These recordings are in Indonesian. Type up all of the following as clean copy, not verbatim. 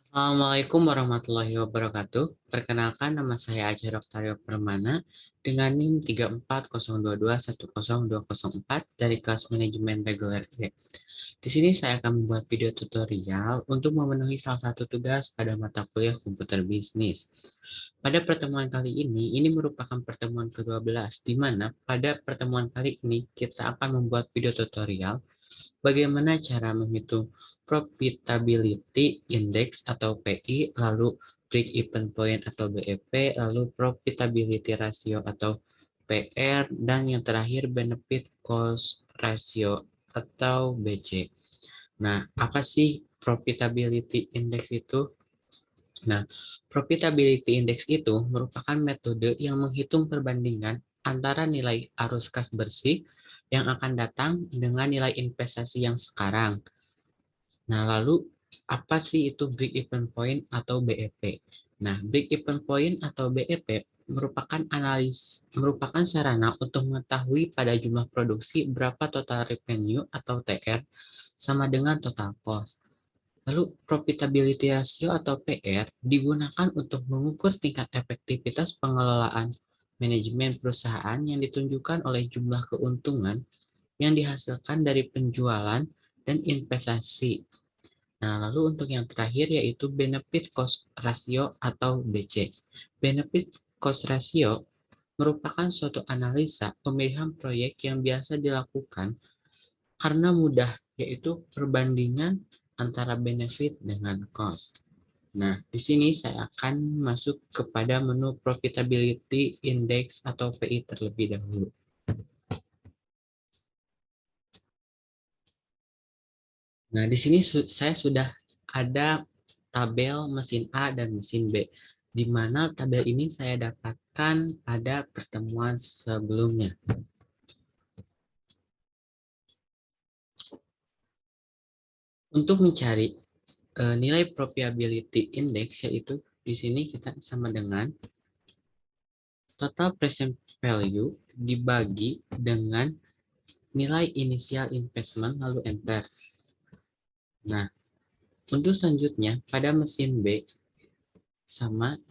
Assalamualaikum warahmatullahi wabarakatuh. Perkenalkan, nama saya Ajar Oktario Permana dengan NIM 3402210204 dari kelas manajemen reguler B. Di sini saya akan membuat video tutorial untuk memenuhi salah satu tugas pada mata kuliah komputer bisnis. Pada pertemuan kali ini merupakan pertemuan ke-12, di mana pada pertemuan kali ini kita akan membuat video tutorial bagaimana cara menghitung profitability index atau PI, lalu break even point atau BEP, lalu profitability ratio atau PR, dan yang terakhir benefit cost ratio atau BC. Nah, apa sih profitability index itu? Nah, profitability index itu merupakan metode yang menghitung perbandingan antara nilai arus kas bersih yang akan datang dengan nilai investasi yang sekarang. Nah, lalu apa sih itu break even point atau BEP? Nah, break even point atau BEP merupakan sarana untuk mengetahui pada jumlah produksi berapa total revenue atau TR sama dengan total cost. Lalu profitability ratio atau PR digunakan untuk mengukur tingkat efektivitas pengelolaan manajemen perusahaan yang ditunjukkan oleh jumlah keuntungan yang dihasilkan dari penjualan dan investasi. Nah, lalu untuk yang terakhir yaitu benefit cost ratio atau BC. Benefit cost ratio merupakan suatu analisa pemilihan proyek yang biasa dilakukan karena mudah, yaitu perbandingan antara benefit dengan cost. Nah, di sini saya akan masuk kepada menu profitability index atau PI terlebih dahulu. Nah, di sini saya sudah ada tabel mesin A dan mesin B, di mana tabel ini saya dapatkan pada pertemuan sebelumnya. Untuk mencari nilai profitability index, yaitu di sini kita sama dengan total present value dibagi dengan nilai initial investment lalu enter. Nah, untuk selanjutnya pada mesin B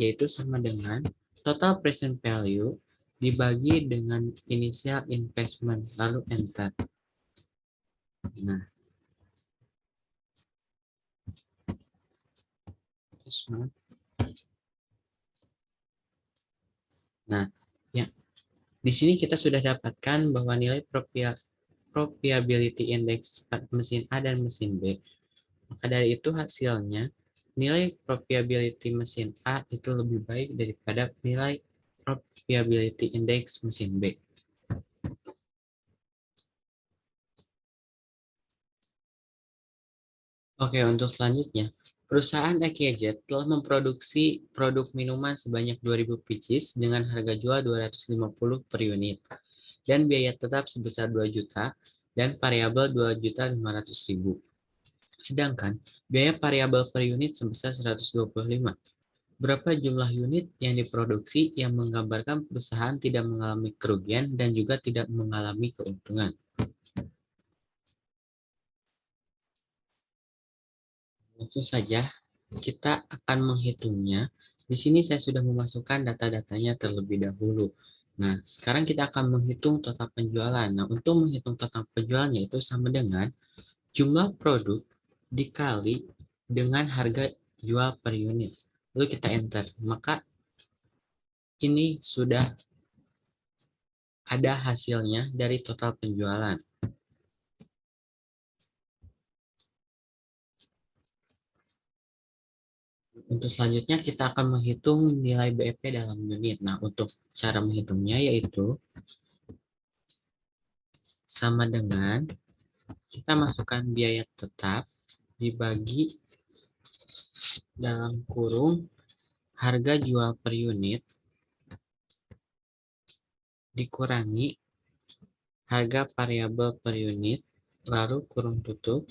yaitu sama dengan total present value dibagi dengan initial investment lalu enter. Nah, nah, ya, di sini kita sudah dapatkan bahwa nilai profitability index mesin A dan mesin B. Maka dari itu hasilnya nilai profitability mesin A itu lebih baik daripada nilai profitability index mesin B. Oke, untuk selanjutnya, perusahaan EKZ telah memproduksi produk minuman sebanyak 2.000 pieces dengan harga jual 250 per unit dan biaya tetap sebesar 2 juta dan variabel 2.500.000. Sedangkan biaya variabel per unit sebesar 125. Berapa jumlah unit yang diproduksi yang menggambarkan perusahaan tidak mengalami kerugian dan juga tidak mengalami keuntungan. Langsung saja kita akan menghitungnya. Di sini saya sudah memasukkan data-datanya terlebih dahulu. Nah, sekarang kita akan menghitung total penjualan. Nah, untuk menghitung total penjualannya itu sama dengan jumlah produk dikali dengan harga jual per unit. Lalu kita enter. Maka ini sudah ada hasilnya dari total penjualan. Untuk selanjutnya kita akan menghitung nilai BEP dalam unit. Nah, untuk cara menghitungnya yaitu sama dengan kita masukkan biaya tetap dibagi dalam kurung harga jual per unit dikurangi harga variabel per unit, lalu kurung tutup,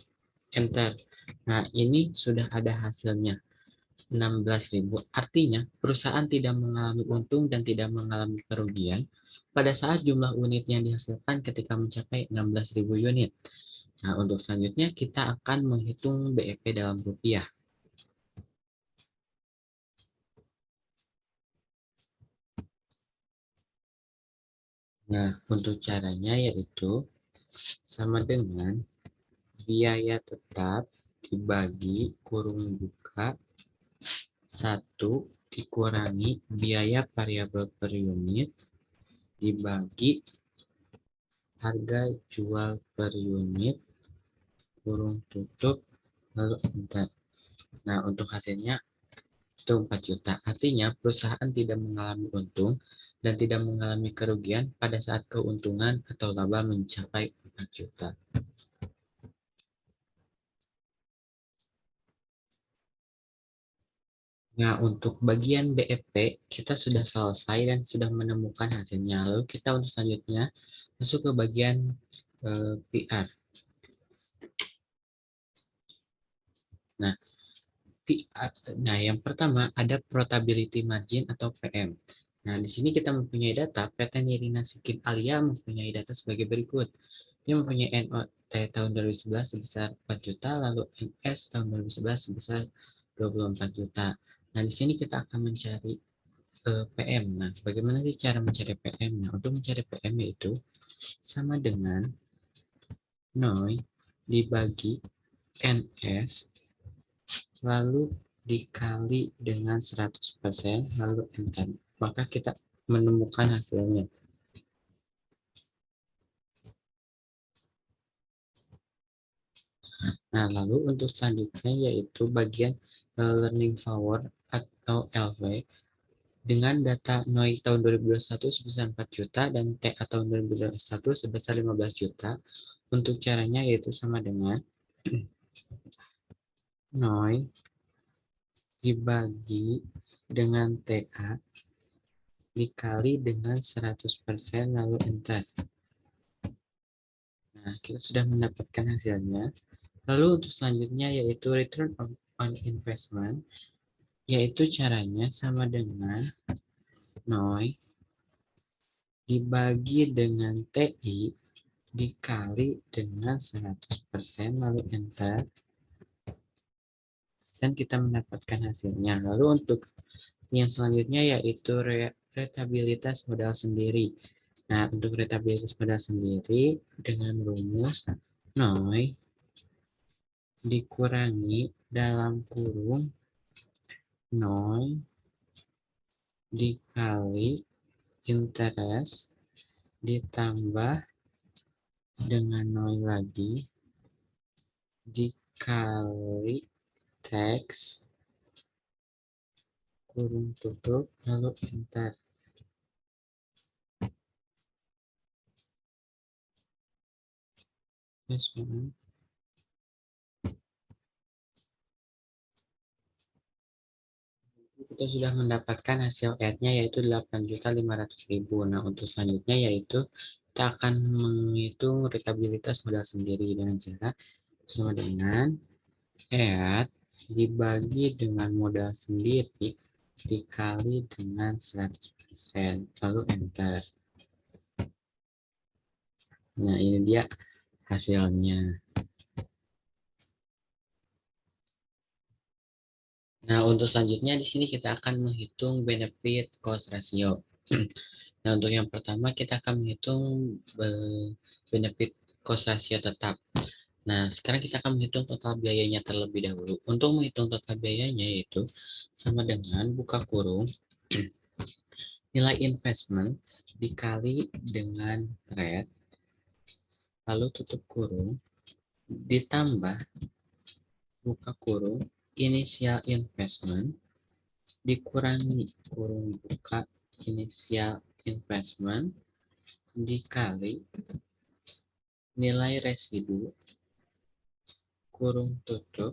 enter. Nah, ini sudah ada hasilnya, 16.000. Artinya, perusahaan tidak mengalami untung dan tidak mengalami kerugian pada saat jumlah unit yang dihasilkan ketika mencapai 16.000 unit. Nah, untuk selanjutnya kita akan menghitung BEP dalam rupiah. Nah, untuk caranya yaitu sama dengan biaya tetap dibagi kurung buka 1 dikurangi biaya variabel per unit dibagi harga jual per unit kurung tutup lalu enter. Nah, untuk hasilnya itu 4 juta. Artinya perusahaan tidak mengalami untung dan tidak mengalami kerugian pada saat keuntungan atau laba mencapai 4 juta. Nah, untuk bagian BEP kita sudah selesai dan sudah menemukan hasilnya. Lalu kita untuk selanjutnya masuk ke bagian PR. Nah, PR, nah yang pertama ada profitability margin atau PM. Nah, di sini kita mempunyai data PT Nirina Skin Alia mempunyai data sebagai berikut. Dia mempunyai NOT tahun 2011 sebesar 4 juta, lalu NS tahun 2011 sebesar 24 juta. Nah, di sini kita akan mencari PM. Nah, bagaimana sih cara mencari PM? Nah, untuk mencari PM yaitu sama dengan NOI dibagi NS lalu dikali dengan 100% lalu enter. Maka kita menemukan hasilnya. Nah, lalu untuk selanjutnya yaitu bagian learning power atau LV dengan data NOI tahun 2021 sebesar 4 juta dan TA tahun 2021 sebesar 15 juta. Untuk caranya yaitu sama dengan NOI dibagi dengan TA dikali dengan 100% lalu enter. Nah, kita sudah mendapatkan hasilnya. Lalu untuk selanjutnya yaitu return on investment, yaitu caranya sama dengan NOI dibagi dengan TI dikali dengan 100% lalu enter. Dan kita mendapatkan hasilnya. Lalu untuk yang selanjutnya yaitu rentabilitas modal sendiri. Nah, untuk rentabilitas modal sendiri dengan rumus NOI dikurangi dalam kurung NOI dikali interest ditambah dengan NOI lagi dikali tax kurung tutup lalu enter. Yes, kita sudah mendapatkan hasil add-nya yaitu 8.500.000. Nah, untuk selanjutnya yaitu kita akan menghitung rentabilitas modal sendiri dengan cara sama dengan add dibagi dengan modal sendiri dikali dengan 100% lalu enter. Nah, ini dia hasilnya. Nah, untuk selanjutnya di sini kita akan menghitung benefit cost ratio. Nah, untuk yang pertama kita akan menghitung benefit cost ratio tetap. Nah, sekarang kita akan menghitung total biayanya terlebih dahulu. Untuk menghitung total biayanya yaitu sama dengan buka kurung nilai investment dikali dengan rate lalu tutup kurung ditambah buka kurung initial investment dikurangi kurung buka initial investment dikali nilai residu kurung tutup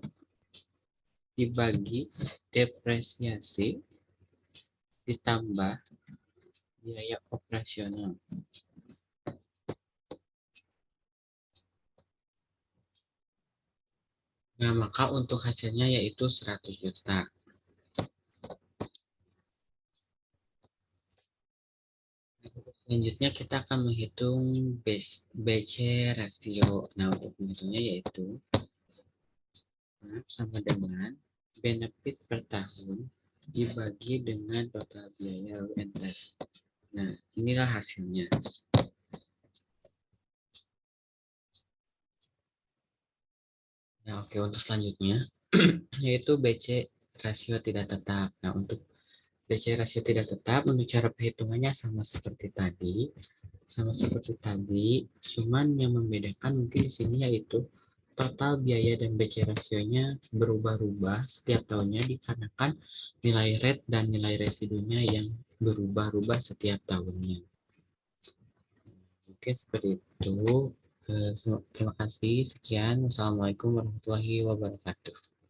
dibagi depresiasi ditambah biaya operasional. Nah, maka untuk hasilnya yaitu 100 juta. Selanjutnya kita akan menghitung BC rasio. Nah, untuk menghitungnya yaitu sama dengan benefit per tahun dibagi dengan total biaya lalu enter. Nah, inilah hasilnya. Oke, untuk selanjutnya yaitu BC rasio tidak tetap. Nah, untuk BC rasio tidak tetap untuk cara perhitungannya sama seperti tadi, cuman yang membedakan mungkin di sini yaitu total biaya dan BC rasionya berubah-ubah setiap tahunnya dikarenakan nilai rate dan nilai residunya yang berubah-ubah setiap tahunnya. Oke, seperti itu. Terima kasih. Sekian. Wassalamualaikum warahmatullahi wabarakatuh.